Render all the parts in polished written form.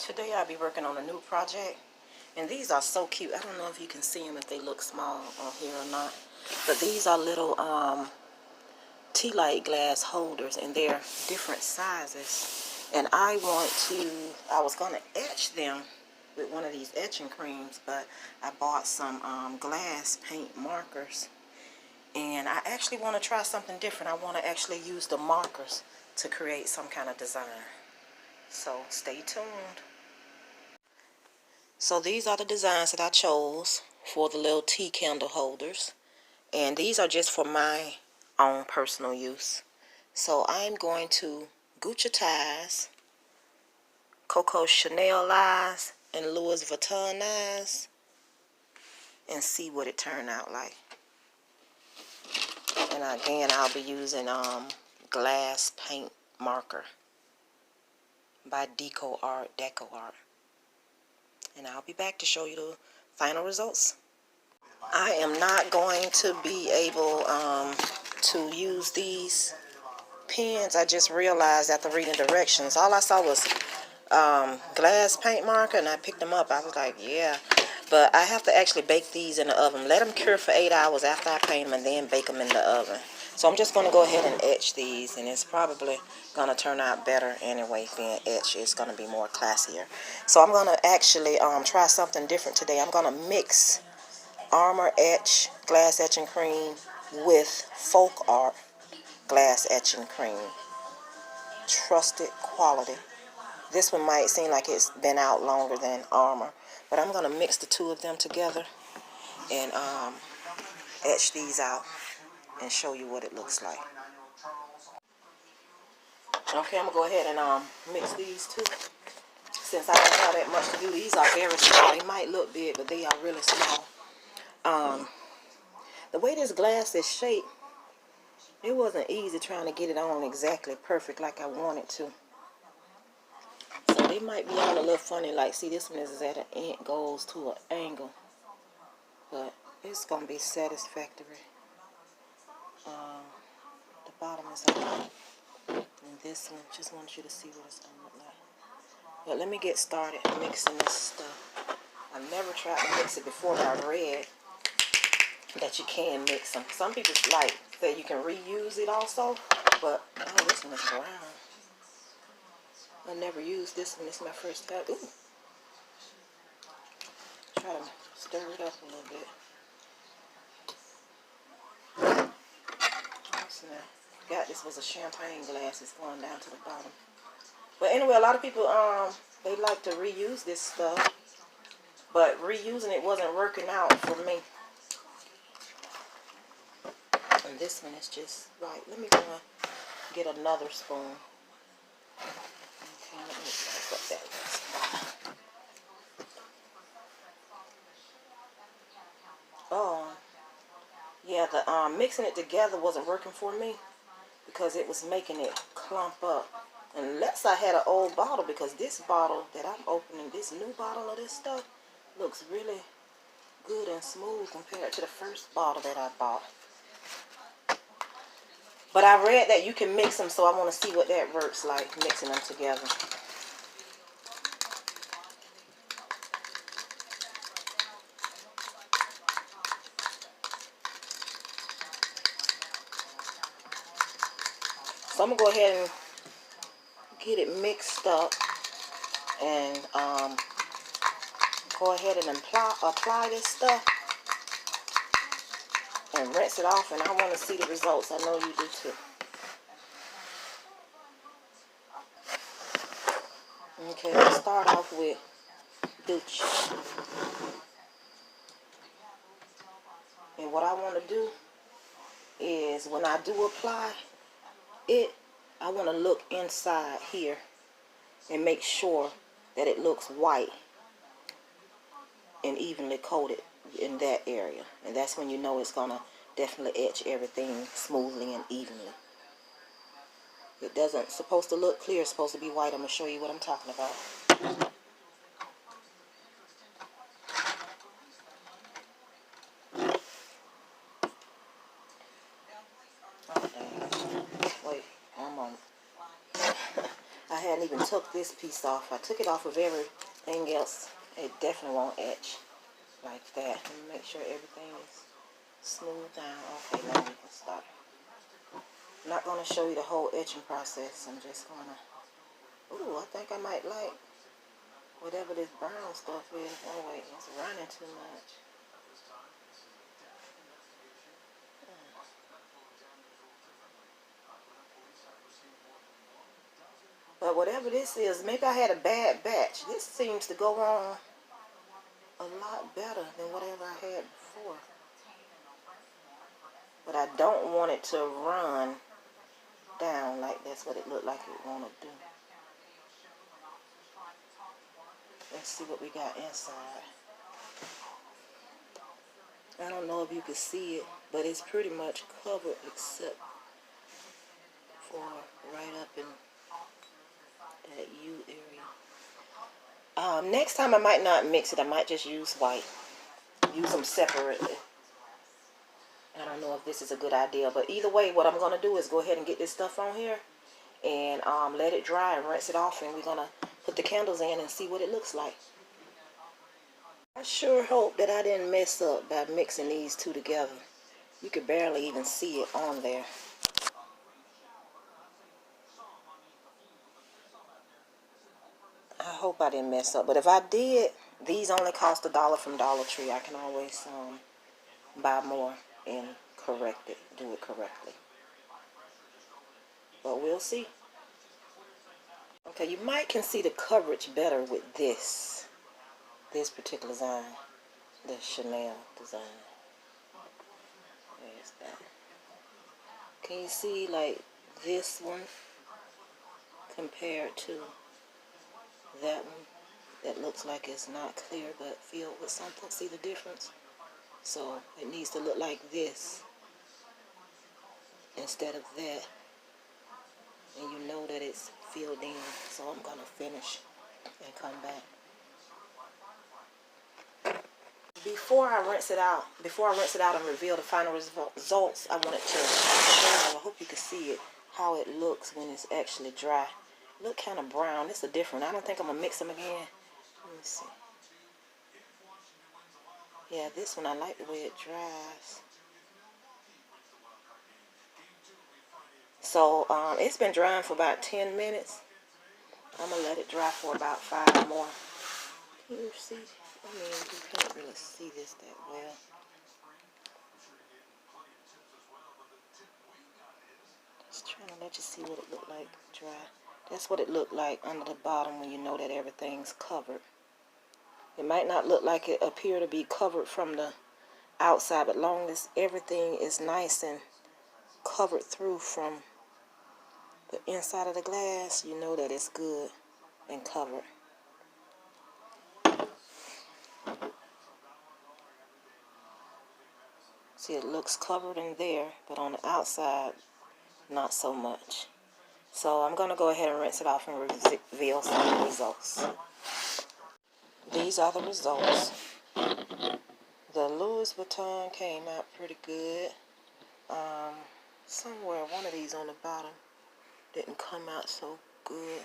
Today I'll be working on a new project, and these are so cute. I don't know if you can see them, if they look small on here or not, but these are little tea light glass holders, and they're different sizes. And I was going to etch them with one of these etching creams, but I bought some glass paint markers, and I actually want to try something different. I want to actually use the markers to create some kind of design. So stay tuned. So these are the designs that I chose for the little tea candle holders. And these are just for my own personal use. So I'm going to Gucci-tize, Coco Chanel-ize, and Louis Vuitton-ize and see what it turned out like. And again, I'll be using glass paint marker by Deco Art. And I'll be back to show you the final results. I am not going to be able to use these pens. I just realized after reading directions, all I saw was glass paint marker, and I picked them up. I was like, yeah. But I have to actually bake these in the oven. Let them cure for 8 hours after I paint them, and then bake them in the oven. So I'm just going to go ahead and etch these, and it's probably going to turn out better anyway. Being etched, it's going to be more classier. So I'm going to actually try something different today. I'm going to mix Armor Etch glass etching cream with Folk Art glass etching cream. Trusted quality. This one might seem like it's been out longer than Armor, but I'm going to mix the two of them together and etch these out and show you what it looks like. Okay, I'm going to go ahead and mix these two. Since I don't have that much to do, these are very small. They might look big, but they are really small. The way this glass is shaped, it wasn't easy trying to get it on exactly perfect like I wanted to. So they might be on a little funny, like, see, this one is at an goes to an angle. But it's going to be satisfactory. The bottom is on. And this one, just want you to see what it's going to look like. But let me get started mixing this stuff. I've never tried to mix it before, but I read that you can mix them. Some people like that you can reuse it also, but oh, this one is brown. I never used this one. This is my first time. Ooh. Try to stir it up a little bit. Forgot this was a champagne glass. It's going down to the bottom. But anyway, a lot of people they like to reuse this stuff, but reusing it wasn't working out for me. And this one is just right. Let me go and get another spoon. Okay, let me put that. Oh, yeah, the mixing it together wasn't working for me because it was making it clump up. Unless I had an old bottle, because this bottle that I'm opening, this new bottle of this stuff, looks really good and smooth compared to the first bottle that I bought. But I read that you can mix them, so I want to see what that works like, mixing them together. So I'm going to go ahead and get it mixed up and go ahead and apply this stuff and rinse it off, and I want to see the results. I know you do too. Okay, let's start off with Gucci. And what I want to do is when I do apply it, I want to look inside here and make sure that it looks white and evenly coated in that area. And that's when you know it's going to definitely etch everything smoothly and evenly. It doesn't supposed to look clear, it's supposed to be white. I'm going to show you what I'm talking about. Oh, dang. Wait, one moment. I hadn't even touched took this piece off. I took it off of everything else. It definitely won't etch like that. Let me make sure everything is smooth down. Okay, now we can stop. I'm not going to show you the whole etching process. I'm just going to... Ooh, I think I might like whatever this brown stuff is. Oh, wait, it's running too much. But whatever this is, maybe I had a bad batch. This seems to go on a lot better than whatever I had before. But I don't want it to run down like that's what it looked like it want to do. Let's see what we got inside. I don't know if you can see it, but it's pretty much covered except for right up in that U area. Next time I might not mix it. I might just use white. Use them separately. I don't know if this is a good idea, but either way, what I'm going to do is go ahead and get this stuff on here and let it dry and rinse it off, and we're going to put the candles in and see what it looks like. I sure hope that I didn't mess up by mixing these two together. You could barely even see it on there. I hope I didn't mess up, but if I did, these only cost $1 from Dollar Tree. I can always buy more and correct it, do it correctly. But we'll see. Okay, you might can see the coverage better with this particular design, the Chanel design. There's that. Can you see like this one compared to that one? That looks like it's not clear but filled with something. See the difference? So it needs to look like this instead of that. And you know that it's filled in. So I'm going to finish and come back. Before I rinse it out and reveal the final results, I wanted to show you, I hope you can see it, how it looks when it's actually dry. Look kind of brown. It's a different. I don't think I'm going to mix them again. Let me see. Yeah, this one, I like the way it dries. So, it's been drying for about 10 minutes. I'm going to let it dry for about 5 more. Can you see? I mean, you can't really see this that well. Just trying to let you see what it looked like dry. That's what it looked like under the bottom when you know that everything's covered. It might not look like it appear to be covered from the outside, but long as everything is nice and covered through from the inside of the glass, you know that it's good and covered. See, it looks covered in there, but on the outside, not so much. So I'm going to go ahead and rinse it off and reveal some of the results. These are the results. The Louis Vuitton came out pretty good. Somewhere, one of these on the bottom didn't come out so good.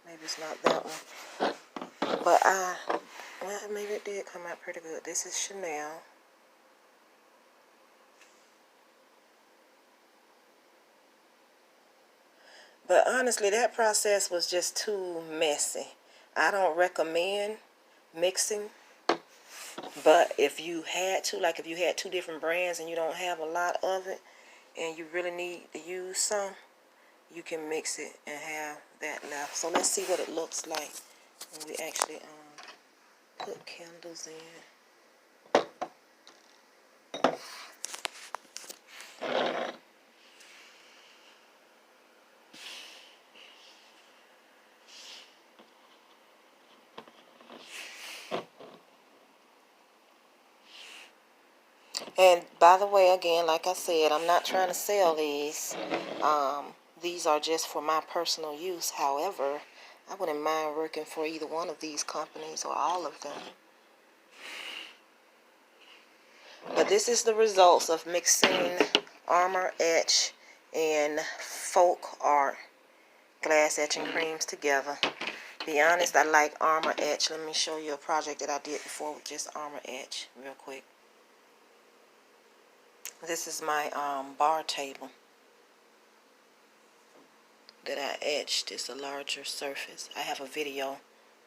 Maybe it's not that one. But well, maybe it did come out pretty good. This is Chanel. But honestly, that process was just too messy. I don't recommend mixing. But if you had to, like if you had 2 different brands and you don't have a lot of it and you really need to use some, you can mix it and have that left. So let's see what it looks like when we actually put candles in. And by the way, again, like I said, I'm not trying to sell these. These are just for my personal use. However, I wouldn't mind working for either one of these companies or all of them. But this is the results of mixing Armor Etch and Folk Art glass etching creams together. Be honest, I like Armor Etch. Let me show you a project that I did before with just Armor Etch real quick. This is my bar table that I etched. It's a larger surface. I have a video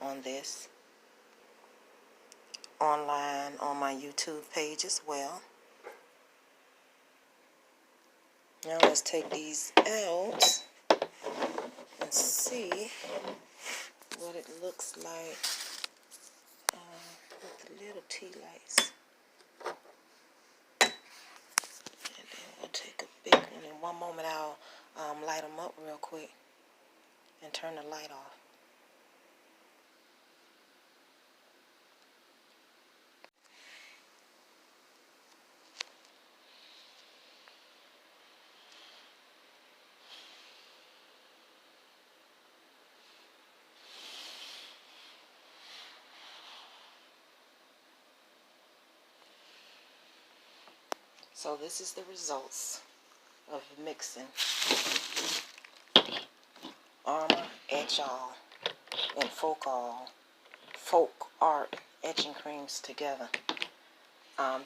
on this online on my YouTube page as well. Now let's take these out and see what it looks like with the little tea lights. And then we'll take a big one. In one moment I'll light them up real quick and turn the light off. So this is the results of mixing Armor Etch All and Folk Art etching creams together.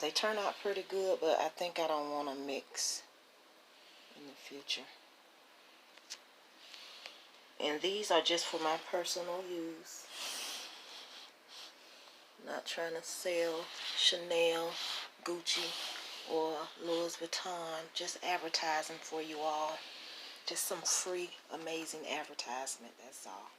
They turn out pretty good, but I think I don't want to mix in the future. And these are just for my personal use. Not trying to sell Chanel, Gucci, or Louis Vuitton. Just advertising for you all. Just some free, amazing advertisement, that's all.